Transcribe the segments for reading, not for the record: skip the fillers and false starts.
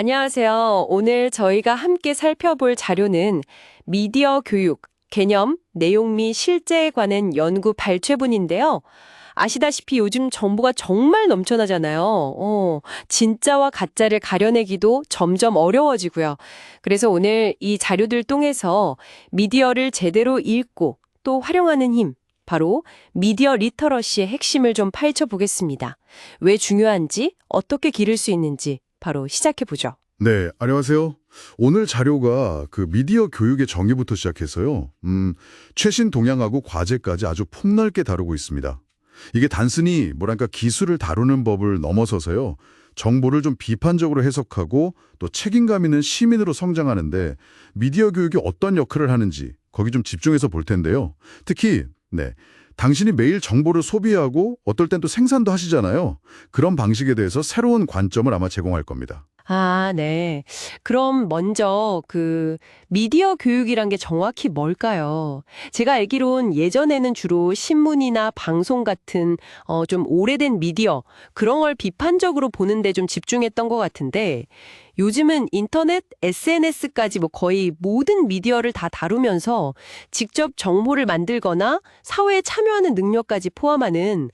안녕하세요. 오늘 저희가 함께 살펴볼 자료는 미디어 교육, 개념, 내용 및 실제에 관한 연구 발췌본인데요. 아시다시피 요즘 정보가 정말 넘쳐나잖아요. 진짜와 가짜를 가려내기도 점점 어려워지고요. 그래서 오늘 이 자료들 통해서 미디어를 제대로 읽고 또 활용하는 힘, 바로 미디어 리터러시의 핵심을 좀 파헤쳐 보겠습니다. 왜 중요한지, 어떻게 기를 수 있는지 바로 시작해보죠. 네, 안녕하세요. 오늘 자료가 그 미디어 교육의 정의부터 시작해서요. 최신 동향하고 과제까지 아주 폭넓게 다루고 있습니다. 이게 단순히 뭐랄까 기술을 다루는 법을 넘어서서요. 정보를 좀 비판적으로 해석하고 또 책임감 있는 시민으로 성장하는데 미디어 교육이 어떤 역할을 하는지 거기 좀 집중해서 볼 텐데요. 특히 당신이 매일 정보를 소비하고 어떨 땐 또 생산도 하시잖아요. 그런 방식에 대해서 새로운 관점을 아마 제공할 겁니다. 아, 네. 그럼 먼저 미디어 교육이란 게 정확히 뭘까요? 제가 알기론 예전에는 주로 신문이나 방송 같은 좀 오래된 미디어 그런 걸 비판적으로 보는데 좀 집중했던 것 같은데 요즘은 인터넷, SNS까지 뭐 거의 모든 미디어를 다 다루면서 직접 정보를 만들거나 사회에 참여하는 능력까지 포함하는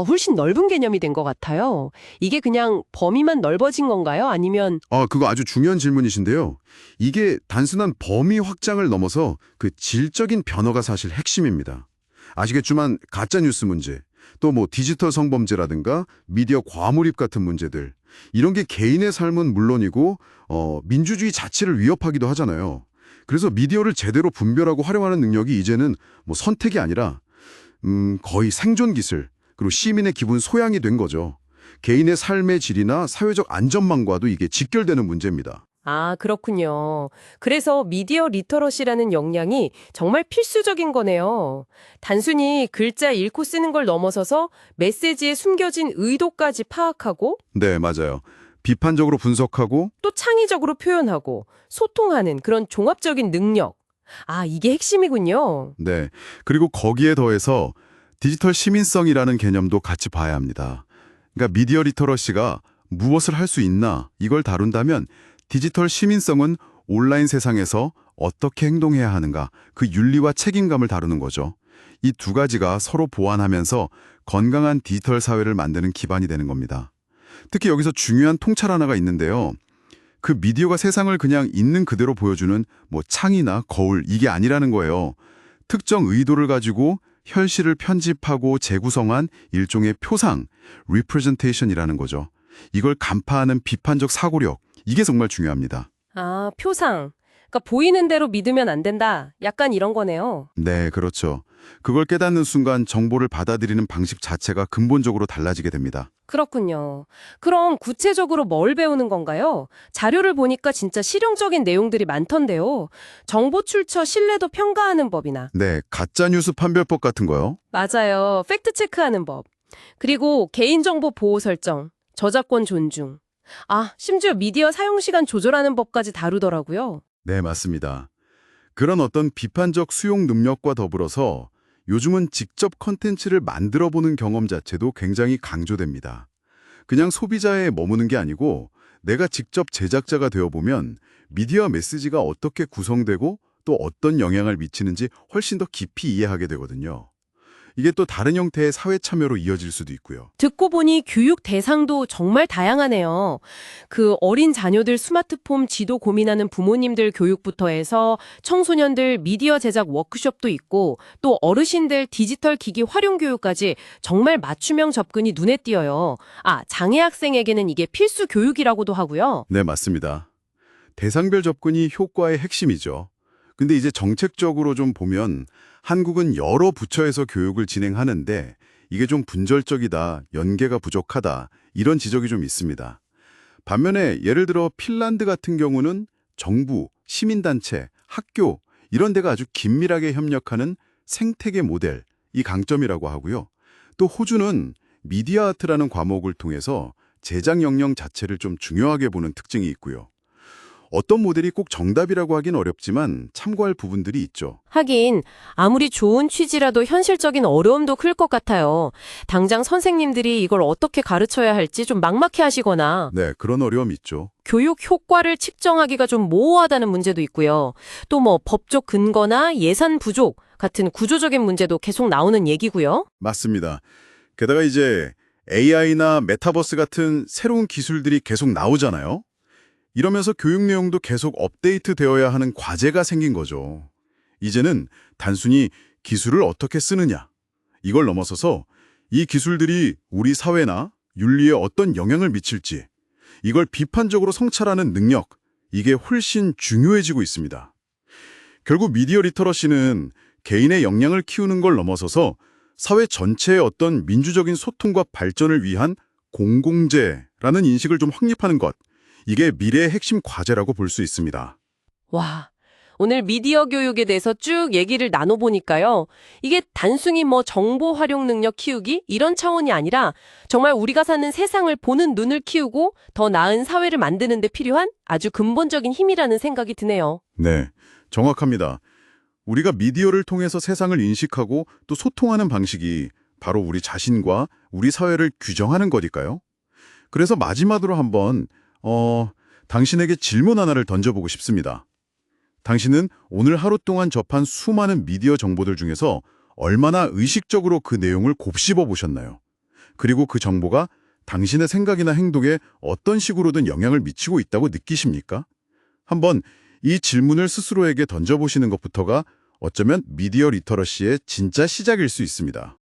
훨씬 넓은 개념이 된 것 같아요. 이게 그냥 범위만 넓어진 건가요? 아니면 그거 아주 중요한 질문이신데요. 이게 단순한 범위 확장을 넘어서 그 질적인 변화가 사실 핵심입니다. 아시겠지만 가짜뉴스 문제, 또 뭐 디지털 성범죄라든가 미디어 과몰입 같은 문제들, 이런 게 개인의 삶은 물론이고 민주주의 자체를 위협하기도 하잖아요. 그래서 미디어를 제대로 분별하고 활용하는 능력이 이제는 뭐 선택이 아니라 거의 생존 기술, 그리고 시민의 기본 소양이 된 거죠. 개인의 삶의 질이나 사회적 안전망과도 이게 직결되는 문제입니다. 아, 그렇군요. 그래서 미디어 리터러시라는 역량이 정말 필수적인 거네요. 단순히 글자 읽고 쓰는 걸 넘어서서 메시지에 숨겨진 의도까지 파악하고 네, 맞아요. 비판적으로 분석하고 또 창의적으로 표현하고 소통하는 그런 종합적인 능력. 아, 이게 핵심이군요. 네. 그리고 거기에 더해서 디지털 시민성이라는 개념도 같이 봐야 합니다. 그러니까 미디어 리터러시가 무엇을 할 수 있나 이걸 다룬다면 디지털 시민성은 온라인 세상에서 어떻게 행동해야 하는가 그 윤리와 책임감을 다루는 거죠. 이 두 가지가 서로 보완하면서 건강한 디지털 사회를 만드는 기반이 되는 겁니다. 특히 여기서 중요한 통찰 하나가 있는데요. 그 미디어가 세상을 그냥 있는 그대로 보여주는 뭐 창이나 거울 이게 아니라는 거예요. 특정 의도를 가지고 현실을 편집하고 재구성한 일종의 표상, representation이라는 거죠. 이걸 간파하는 비판적 사고력, 이게 정말 중요합니다. 아, 표상. 그러니까 보이는 대로 믿으면 안 된다. 약간 이런 거네요. 네, 그렇죠. 그걸 깨닫는 순간 정보를 받아들이는 방식 자체가 근본적으로 달라지게 됩니다. 그렇군요. 그럼 구체적으로 뭘 배우는 건가요? 자료를 보니까 진짜 실용적인 내용들이 많던데요. 정보 출처 신뢰도 평가하는 법이나. 네, 가짜뉴스 판별법 같은 거요. 맞아요. 팩트 체크하는 법. 그리고 개인정보 보호 설정, 저작권 존중. 아, 심지어 미디어 사용 시간 조절하는 법까지 다루더라고요. 네, 맞습니다. 그런 어떤 비판적 수용 능력과 더불어서 요즘은 직접 컨텐츠를 만들어 보는 경험 자체도 굉장히 강조됩니다. 그냥 소비자에 머무는 게 아니고 내가 직접 제작자가 되어보면 미디어 메시지가 어떻게 구성되고 또 어떤 영향을 미치는지 훨씬 더 깊이 이해하게 되거든요. 이게 또 다른 형태의 사회 참여로 이어질 수도 있고요. 듣고 보니 교육 대상도 정말 다양하네요. 어린 자녀들 스마트폰 지도 고민하는 부모님들 교육부터 해서 청소년들 미디어 제작 워크숍도 있고 또 어르신들 디지털 기기 활용 교육까지 정말 맞춤형 접근이 눈에 띄어요. 아, 장애 학생에게는 이게 필수 교육이라고도 하고요. 네, 맞습니다. 대상별 접근이 효과의 핵심이죠. 근데 이제 정책적으로 좀 보면 한국은 여러 부처에서 교육을 진행하는데 이게 좀 분절적이다, 연계가 부족하다 이런 지적이 좀 있습니다. 반면에 예를 들어 핀란드 같은 경우는 정부, 시민단체, 학교 이런 데가 아주 긴밀하게 협력하는 생태계 모델, 이 강점이라고 하고요. 또 호주는 미디어 아트라는 과목을 통해서 제작 역량 자체를 좀 중요하게 보는 특징이 있고요. 어떤 모델이 꼭 정답이라고 하긴 어렵지만 참고할 부분들이 있죠. 하긴 아무리 좋은 취지라도 현실적인 어려움도 클 것 같아요. 당장 선생님들이 이걸 어떻게 가르쳐야 할지 좀 막막해 하시거나 네, 그런 어려움이 있죠. 교육 효과를 측정하기가 좀 모호하다는 문제도 있고요. 또 뭐 법적 근거나 예산 부족 같은 구조적인 문제도 계속 나오는 얘기고요. 맞습니다. 게다가 이제 AI나 메타버스 같은 새로운 기술들이 계속 나오잖아요. 이러면서 교육 내용도 계속 업데이트 되어야 하는 과제가 생긴 거죠. 이제는 단순히 기술을 어떻게 쓰느냐, 이걸 넘어서서 이 기술들이 우리 사회나 윤리에 어떤 영향을 미칠지, 이걸 비판적으로 성찰하는 능력, 이게 훨씬 중요해지고 있습니다. 결국 미디어 리터러시는 개인의 역량을 키우는 걸 넘어서서 사회 전체의 어떤 민주적인 소통과 발전을 위한 공공재라는 인식을 좀 확립하는 것, 이게 미래의 핵심 과제라고 볼 수 있습니다. 와, 오늘 미디어 교육에 대해서 쭉 얘기를 나눠보니까요. 이게 단순히 뭐 정보 활용 능력 키우기 이런 차원이 아니라 정말 우리가 사는 세상을 보는 눈을 키우고 더 나은 사회를 만드는 데 필요한 아주 근본적인 힘이라는 생각이 드네요. 네, 정확합니다. 우리가 미디어를 통해서 세상을 인식하고 또 소통하는 방식이 바로 우리 자신과 우리 사회를 규정하는 거니까요. 그래서 마지막으로 한번 당신에게 질문 하나를 던져보고 싶습니다. 당신은 오늘 하루 동안 접한 수많은 미디어 정보들 중에서 얼마나 의식적으로 그 내용을 곱씹어 보셨나요? 그리고 그 정보가 당신의 생각이나 행동에 어떤 식으로든 영향을 미치고 있다고 느끼십니까? 한번 이 질문을 스스로에게 던져보시는 것부터가 어쩌면 미디어 리터러시의 진짜 시작일 수 있습니다.